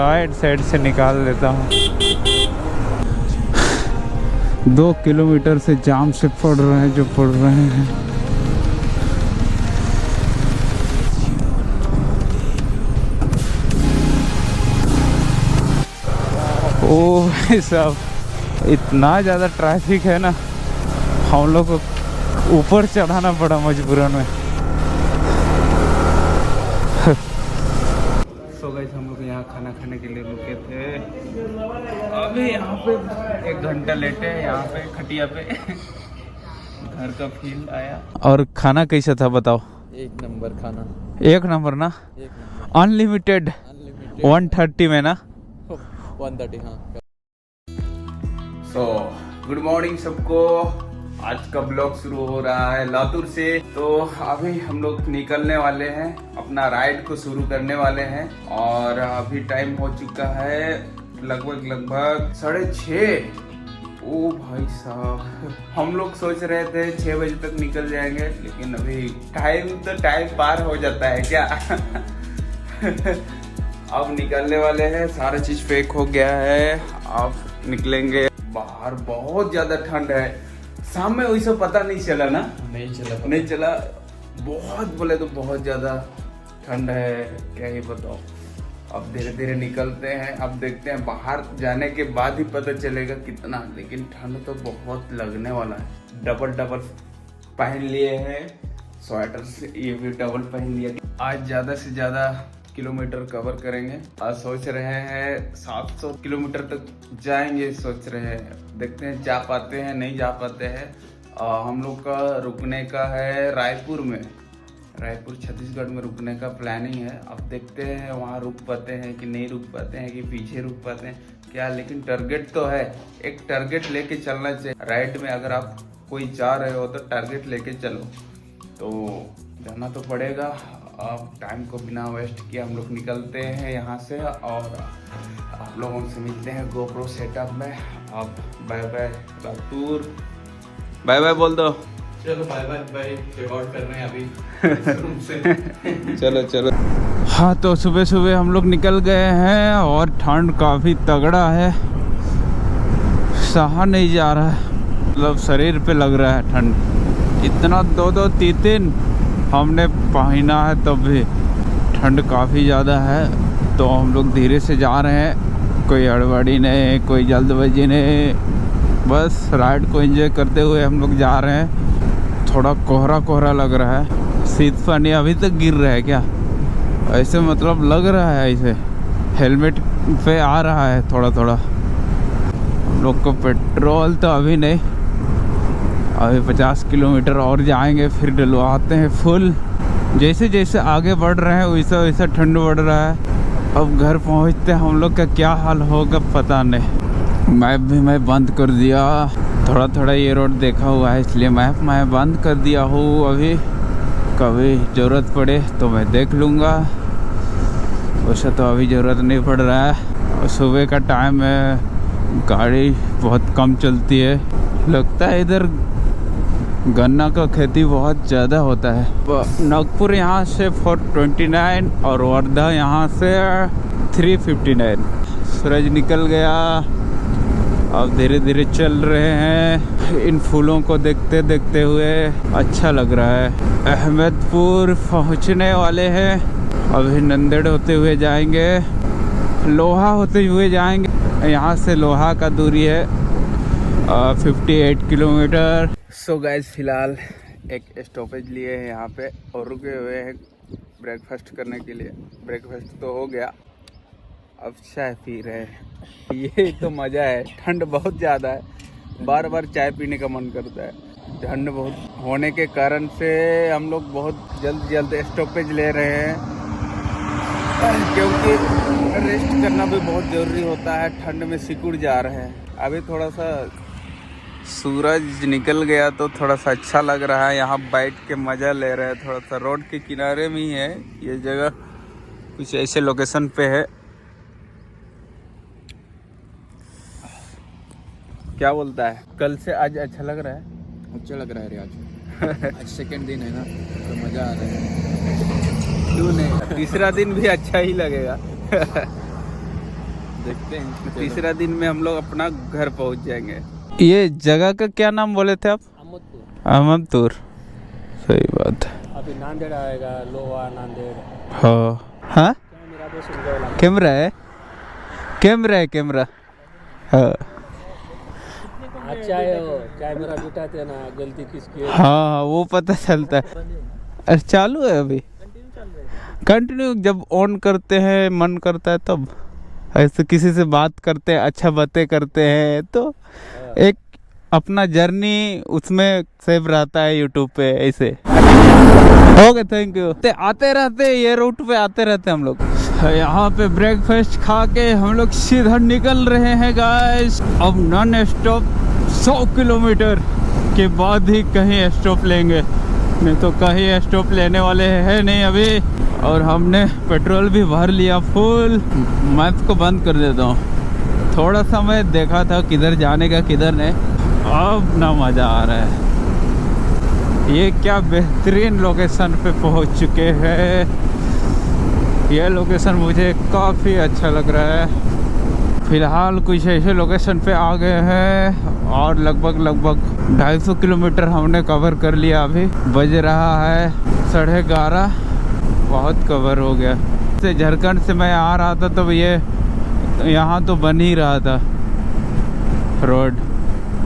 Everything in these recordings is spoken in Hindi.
राइट साइड से निकाल देता हूँ। 2 किलोमीटर से जाम से पड़ रहे हैं जो पड़ रहे हैं। ओ भाई साहब, इतना ज़्यादा ट्रैफिक है ना, हम लोग को ऊपर चढ़ाना पड़ा मजबूरन में। सो गाइस, हम लोग यहाँ खाना खाने के लिए रुके थे। अभी यहाँ पे 1 घंटा लेटे हैं यहाँ पे खटिया पे। घर का फील आया। और खाना कैसा था बताओ? 1 नंबर खाना। 1 नंबर ना? 1 नंबर। अनलिमिटेड 130 में ना? 130 हाँ। सो गुड मॉर्निंग सबको। आज का ब्लॉग शुरू हो रहा है लातूर से। तो अभी हम लोग निकलने वाले हैं, अपना राइड को शुरू करने वाले हैं। और अभी टाइम हो चुका है लगभग 6:30। ओ भाई साहब, हम लोग सोच रहे थे 6 बजे तक निकल जाएंगे, लेकिन अभी टाइम पार हो जाता है क्या। अब निकलने वाले हैं, सारा चीज पैक हो गया है, अब निकलेंगे। बाहर बहुत ज्यादा ठंड है, शाम में वैसे पता नहीं चला ना? नहीं चला। बहुत बोले तो बहुत ज्यादा ठंड है, क्या ही बताओ। अब धीरे धीरे निकलते हैं, अब देखते हैं, बाहर जाने के बाद ही पता चलेगा कितना। लेकिन ठंड तो बहुत लगने वाला है। डबल पहन लिए हैं स्वेटर से, ये भी डबल पहन लिया। आज ज्यादा से ज्यादा किलोमीटर कवर करेंगे। आज सोच रहे हैं 700 किलोमीटर तक जाएंगे, सोच रहे हैं। देखते हैं जा पाते हैं नहीं जा पाते हैं। हम लोग का रुकने का है रायपुर में, रायपुर छत्तीसगढ़ में रुकने का प्लानिंग है। अब देखते हैं वहाँ रुक पाते हैं कि नहीं रुक पाते हैं, कि पीछे रुक पाते हैं क्या। लेकिन टारगेट तो है, एक टारगेट लेके चलना चाहिए राइड में। अगर आप कोई जा रहे हो तो टारगेट लेके चलो, तो जाना तो पड़ेगा। अब टाइम को बिना वेस्ट किए हम लोग निकलते हैं यहाँ से, और आप लोगों से मिलते हैं गोप्रो सेटअप में। अब bye bye Latur, bye bye बोल दो। चलो बाय बाय, रिकॉर्ड कर रहे हैं अभी। चलो। हाँ, तो सुबह सुबह हम लोग निकल गए हैं और ठंड काफ़ी तगड़ा है, सहा नहीं जा रहा है, मतलब शरीर पे लग रहा है ठंड। इतना 2-3 हमने पहना है, तब भी ठंड काफ़ी ज़्यादा है। तो हम लोग धीरे से जा रहे हैं, कोई हड़बड़ी नहीं, कोई जल्दबाजी नहीं, बस राइड को एंजॉय करते हुए हम लोग जा रहे हैं। थोड़ा कोहरा लग रहा है, शीत पानी अभी तक गिर रहा है क्या, ऐसे मतलब लग रहा है, ऐसे हेलमेट पे आ रहा है थोड़ा। हम लोग को पेट्रोल तो अभी नहीं, अभी 50 किलोमीटर और जाएंगे, फिर डलवाते हैं फुल। जैसे जैसे आगे बढ़ रहे हैं वैसा वैसा ठंड बढ़ रहा है। अब घर पहुंचते हम लोग का क्या हाल होगा पता नहीं। मैप भी मैं बंद कर दिया, थोड़ा ये रोड देखा हुआ है इसलिए मैप मैं बंद कर दिया हूँ। अभी कभी ज़रूरत पड़े तो मैं देख लूँगा, वैसे तो अभी ज़रूरत नहीं पड़ रहा है। और सुबह का टाइम है, गाड़ी बहुत कम चलती है, लगता है इधर गन्ना का खेती बहुत ज़्यादा होता है। नागपुर यहाँ से 429 और वर्धा यहाँ से 359। सूरज निकल गया, अब धीरे धीरे चल रहे हैं। इन फूलों को देखते देखते हुए अच्छा लग रहा है। अहमदपुर पहुँचने वाले हैं, अभी नंदेड़ होते हुए जाएंगे, लोहा होते हुए जाएंगे। यहाँ से लोहा का दूरी है 58 किलोमीटर। सो गाइस, फिलहाल एक स्टॉपेज लिए हैं यहाँ पे और रुके हुए हैं ब्रेकफास्ट करने के लिए। ब्रेकफास्ट तो हो गया, अब चाय पी रहे हैं। ये तो मज़ा है, ठंड बहुत ज़्यादा है, बार बार चाय पीने का मन करता है। ठंड बहुत होने के कारण से हम लोग बहुत जल्द स्टॉपेज ले रहे हैं, क्योंकि रेस्ट करना भी बहुत ज़रूरी होता है। ठंड में सिकुड़ जा रहे हैं। अभी थोड़ा सा सूरज निकल गया तो थोड़ा सा अच्छा लग रहा है। यहाँ बैठ के मज़ा ले रहे हैं, थोड़ा सा रोड के किनारे में ही है ये जगह, कुछ ऐसे लोकेशन पे है। क्या बोलता है, कल से आज अच्छा लग रहा है? अच्छा लग रहा है आज। आज सेकंड दिन है ना, तो मज़ा आ रहा है। क्यों नहीं, तीसरा दिन भी अच्छा ही लगेगा। देखते हैं। तीसरा दिन में हम लोग अपना घर पहुंच जाएंगे। ये जगह का क्या नाम बोले थे आप? अहमदपुर। सही बात है। अभी नांदेड़ आएगा, लोहा नांदेड़। हाँ कैमरा है, कैमरा। हाँ अच्छा है वो कैमरा जुटाते ना, गलती किसकी है। हाँ वो पता चलता है। अरे चालू है अभी, कंटिन्यू। जब ऑन करते हैं मन करता है तब, ऐसे किसी से बात करते हैं, अच्छा बातें करते हैं तो एक अपना जर्नी उसमें सेव रहता है यूट्यूब पे। ऐसे ओके, थैंक यू। आते रहते ये रूट पे आते रहते हम लोग। यहाँ पे ब्रेकफास्ट खा के हम लोग सीधा निकल रहे हैं गाइस। अब नॉन स्टॉप 100 किलोमीटर के बाद ही कहीं स्टॉप लेंगे, नहीं तो कहीं स्टॉप लेने वाले हैं नहीं अभी। और हमने पेट्रोल भी भर लिया फुल। मैप को बंद कर देता हूँ। थोड़ा सा मैं देखा था किधर जाने का किधर नहीं, अब ना मज़ा आ रहा है। ये क्या बेहतरीन लोकेशन पे पहुँच चुके हैं। ये लोकेशन मुझे काफ़ी अच्छा लग रहा है। फ़िलहाल कुछ ऐसे लोकेशन पे आ गए हैं और लगभग 250 किलोमीटर हमने कवर कर लिया। अभी बज रहा है 11:30, बहुत कवर हो गया। से झारखंड से मैं आ रहा था तब ये यहाँ तो बन ही रहा था रोड,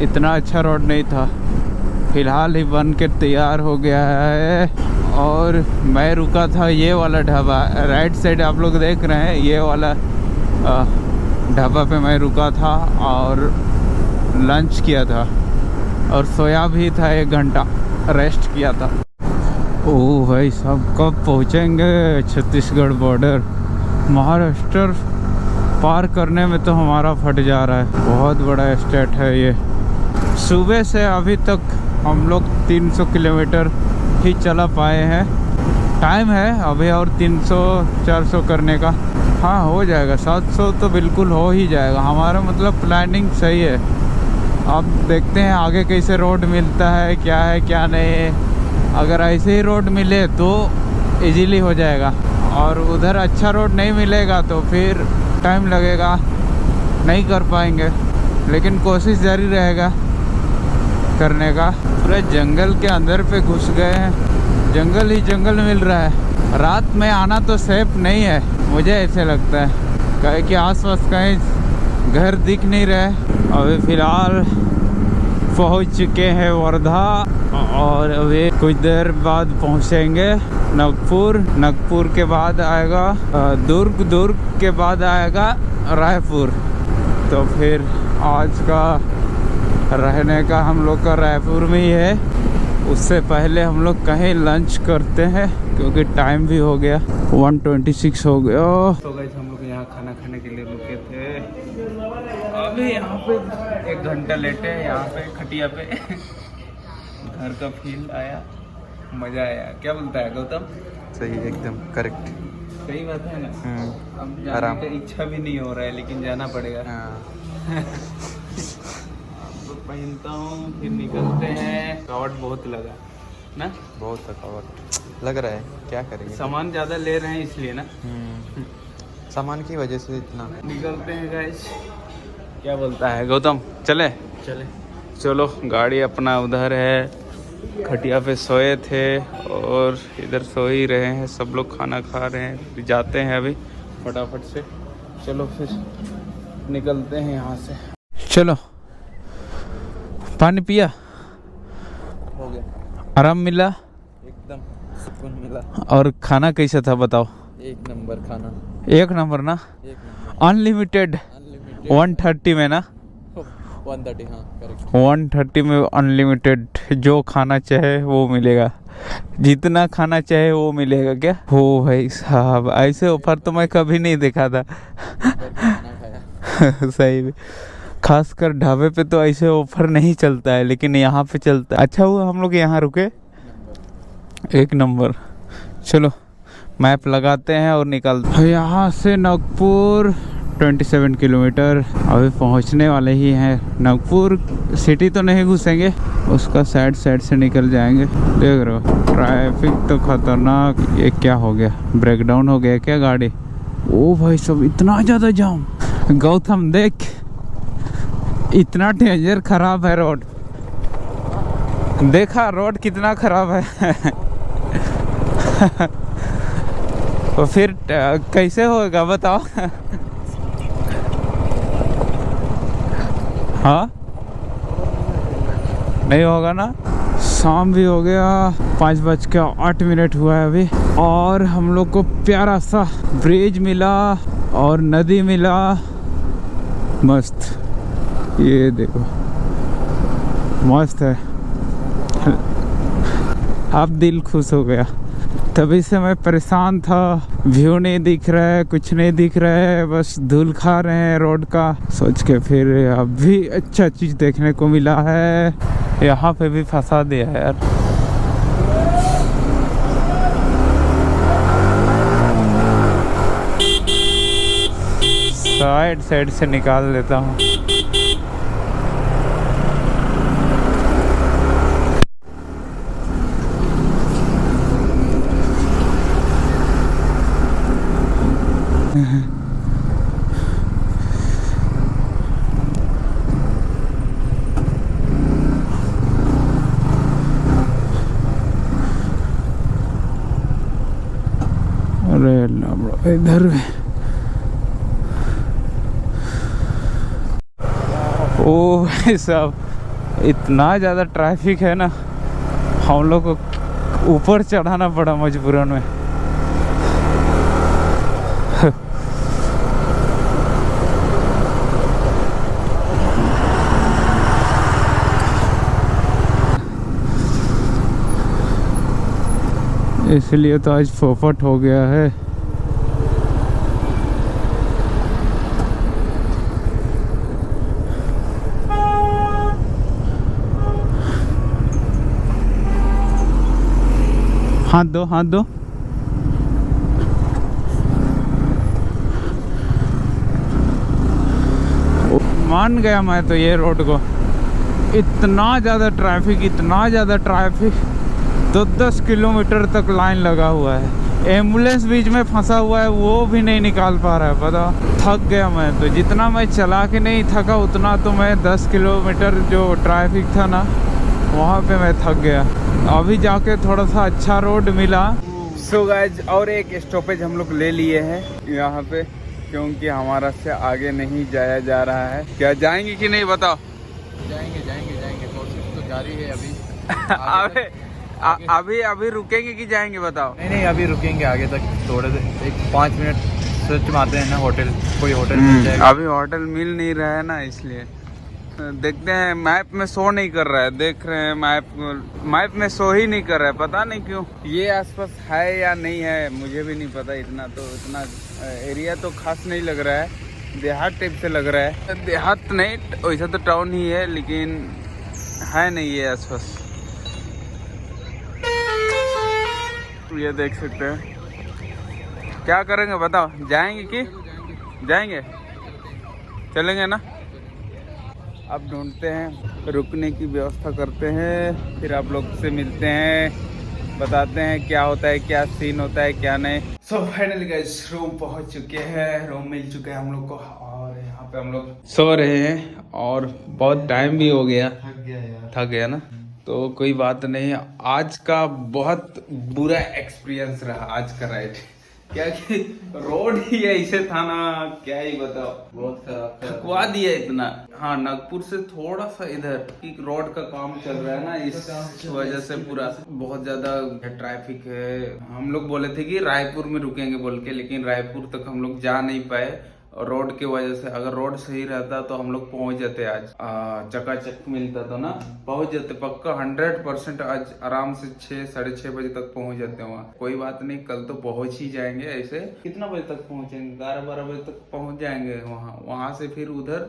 इतना अच्छा रोड नहीं था। फ़िलहाल ही बन के तैयार हो गया है। और मैं रुका था ये वाला ढाबा, राइट साइड आप लोग देख रहे हैं, ये वाला ढाबा पे मैं रुका था और लंच किया था और सोया भी था, 1 घंटा रेस्ट किया था। ओह भाई साहब, कब पहुँचेंगे छत्तीसगढ़ बॉर्डर? महाराष्ट्र पार करने में तो हमारा फट जा रहा है। बहुत बड़ा स्टेट है ये। सुबह से अभी तक हम लोग 300 किलोमीटर ही चला पाए हैं। टाइम है अभी और 300-400 करने का। हाँ हो जाएगा, 700 तो बिल्कुल हो ही जाएगा। हमारा मतलब प्लानिंग सही है। अब देखते हैं आगे कैसे रोड मिलता है, क्या है क्या नहीं है। अगर ऐसे ही रोड मिले तो इजीली हो जाएगा, और उधर अच्छा रोड नहीं मिलेगा तो फिर टाइम लगेगा, नहीं कर पाएंगे। लेकिन कोशिश जारी रहेगा करने का। पूरे जंगल के अंदर पे घुस गए हैं, जंगल ही जंगल मिल रहा है। रात में आना तो सेफ नहीं है, मुझे ऐसे लगता है, कहे कि आसपास कहीं घर दिख नहीं रहे। अभी फ़िलहाल पहुंच चुके हैं वर्धा और अभी कुछ देर बाद पहुंचेंगे नागपुर। नागपुर के बाद आएगा दुर्ग, दुर्ग के बाद आएगा रायपुर। तो फिर आज का रहने का हम लोग का रायपुर में ही है। उससे पहले हम लोग कहीं लंच करते हैं क्योंकि टाइम भी हो गया, 1:26 हो गया। तो गाइस हम लोग यहाँ खाना खाने के लिए रुके थे। अभी यहाँ पे 1 घंटा लेटे हैं यहाँ पे खटिया पे। घर का फील आया, मज़ा आया। क्या बोलता है गौतम? सही, एकदम करेक्ट, सही बात है ना। अब जाने का इच्छा भी नहीं हो रहा है लेकिन जाना पड़ेगा। तो पहनता हूँ, फिर निकलते हैं। थकावट बहुत लगा ना, बहुत थकावट लग रहा है, क्या करेंगे। सामान ज़्यादा ले रहे हैं इसलिए ना, सामान की वजह से इतना। निकलते हैं गाइस। क्या बोलता है गौतम? चले चलो। गाड़ी अपना उधर है, खटिया पे सोए थे और इधर सो ही रहे हैं। सब लोग खाना खा रहे हैं, फिर जाते हैं अभी फटाफट से। चलो फिर निकलते हैं यहाँ से। चलो, पानी पिया? हो गया, आराम मिला, एकदम सुकून मिला। और खाना कैसा था बताओ? 1 नंबर खाना। 1 नंबर ना? 1 नंबर। अनलिमिटेड 130 में ना? 130, हाँ करेक्ट। 130 में अनलिमिटेड, जो खाना चाहे वो मिलेगा, जितना खाना चाहे वो मिलेगा। क्या हो भाई साहब, ऐसे ऑफर तो मैं कभी नहीं देखा था। सही में, खासकर ढाबे पे तो ऐसे ऑफर नहीं चलता है, लेकिन यहाँ पे चलता है। अच्छा हुआ हम लोग यहाँ रुके, 1 नंबर। चलो मैप लगाते हैं और निकलते हैं। यहाँ से नागपुर 27 किलोमीटर, अभी पहुँचने वाले ही हैं। नागपुर सिटी तो नहीं घुसेंगे, उसका साइड से निकल जाएंगे। देख रहे हो ट्रैफिक तो खतरनाक। ये क्या हो गया, ब्रेकडाउन हो गया क्या गाड़ी? ओ भाई सब, इतना ज़्यादा जाम। गौतम देख, इतना डेंजर खराब है रोड। देखा रोड कितना खराब है। तो फिर कैसे होगा बताओ। हाँ नहीं होगा ना। शाम भी हो गया, 5:08 हुआ है अभी, और हम लोग को प्यारा सा ब्रिज मिला और नदी मिला। मस्त, ये देखो मस्त है। अब दिल खुश हो गया। तभी से मैं परेशान था, व्यू नहीं दिख रहा है, कुछ नहीं दिख रहा है, बस धूल खा रहे हैं रोड का। सोच के फिर अब भी अच्छा चीज़ देखने को मिला है। यहाँ पे भी फंसा दिया है यार। साइड साइड से निकाल लेता हूँ। अरे इधर ओ भाई साहब, इतना ज़्यादा ट्रैफिक है ना, हम लोग को ऊपर चढ़ाना पड़ा मजबूरन में। इसलिए तो आज फोफट हो गया है। हाथ दो, हाथ दो। मान गया मैं तो ये रोड को। इतना ज़्यादा ट्रैफिक, इतना ज़्यादा ट्रैफिक, तो 10 किलोमीटर तक लाइन लगा हुआ है। एम्बुलेंस बीच में फंसा हुआ है, वो भी नहीं निकाल पा रहा है। पता, थक गया मैं तो। जितना मैं चला के नहीं थका, उतना तो मैं 10 किलोमीटर जो ट्रैफिक था ना, वहाँ पे मैं थक गया। अभी जाके थोड़ा सा अच्छा रोड मिला। सो गाइज, और एक स्टॉपेज हम लोग ले लिए हैं यहाँ पे, क्योंकि हमारा से आगे नहीं जाया जा रहा है। क्या जाएंगे कि नहीं बताओ? जाएंगे जाएंगे जाएंगे, कोशिश तो जारी है अभी। अभी रुकेंगे कि जाएंगे बताओ? नहीं, अभी रुकेंगे आगे तक थोड़े देर, एक 5 मिनट सर्च मारते हैं ना, होटल, कोई होटल मिल जाएगा। अभी होटल मिल नहीं रहा है ना, इसलिए देखते हैं। मैप में शो नहीं कर रहा है, देख रहे हैं मैप में शो ही नहीं कर रहा है, पता नहीं क्यों। ये आसपास है या नहीं है मुझे भी नहीं पता। इतना एरिया तो खास नहीं लग रहा है, देहात टाइप से लग रहा है। देहात नहीं, वैसा तो टाउन ही है, लेकिन है नहीं ये आसपास। ये देख सकते हैं। क्या करेंगे बताओ? जाएंगे कि जाएंगे? चलेंगे ना। अब ढूंढते हैं, रुकने की व्यवस्था करते हैं, फिर आप लोग से मिलते हैं, बताते हैं क्या होता है, क्या सीन होता है, क्या नहीं। सो फाइनली गाइस, रूम पहुंच चुके हैं, रूम मिल चुका है हम लोग को, और यहाँ पे हम लोग सो रहे हैं। और बहुत टाइम भी हो गया, थक गया ना, तो कोई बात नहीं। आज का बहुत बुरा एक्सपीरियंस रहा आज का राइड, क्या कि रोड ही ऐसे था ना, क्या ही बताओ, बहुत खराब थकवा दिया इतना। हाँ, नागपुर से थोड़ा सा इधर की रोड का काम चल रहा है ना, इस वजह से पूरा बहुत ज्यादा ट्रैफिक है। हम लोग बोले थे कि रायपुर में रुकेंगे बोल के, लेकिन रायपुर तक हम लोग जा नहीं पाए रोड की वजह से। अगर रोड सही रहता तो हम लोग पहुंच जाते आज, चकाचक मिलता तो ना, पहुंच जाते पक्का 100%। आज आराम से 6-6:30 बजे तक पहुंच जाते वहाँ। कोई बात नहीं, कल तो पहुंच ही जाएंगे। ऐसे कितना बजे तक पहुंचेंगे? 11-12 बजे तक पहुंच जाएंगे वहाँ से फिर उधर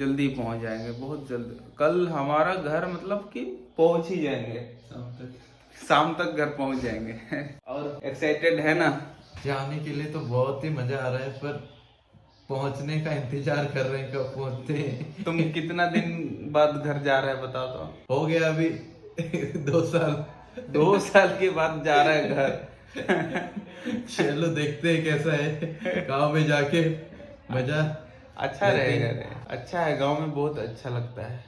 जल्दी पहुंच जाएंगे, बहुत जल्द। कल हमारा घर मतलब कि पहुंच ही जाएंगे, शाम तक घर पहुंच जाएंगे। और एक्साइटेड है ना जाने के लिए? तो बहुत ही मजा आ रहा है, पर पहुंचने का इंतजार कर रहे हैं कब पहुंचते हैं। तुम कितना दिन बाद घर जा रहे हैं बताओ तो? हो गया अभी 2 साल। 2 साल के बाद जा रहा है घर। चलो देखते हैं कैसा है, गाँव में जाके मजा। अच्छा रहेगा रे, अच्छा है गांव में, बहुत अच्छा लगता है।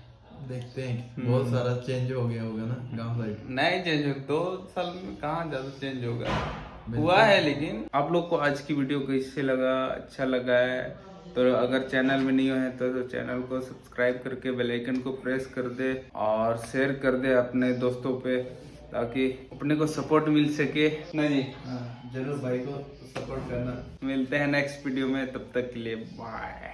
देखते हैं बहुत सारा चेंज हो गया होगा ना गांव साइड। नहीं चेंज हो, 2 साल में कहाँ ज्यादा चेंज होगा, हुआ है। लेकिन आप लोग को आज की वीडियो कैसे लगा, अच्छा लगा है तो अगर चैनल में नहीं है तो चैनल को सब्सक्राइब करके बेल आइकन को प्रेस कर दे और शेयर कर दे अपने दोस्तों पे, ताकि अपने को सपोर्ट मिल सके ना जी। जरूर भाई को सपोर्ट करना। मिलते हैं नेक्स्ट वीडियो में, तब तक के लिए बाय।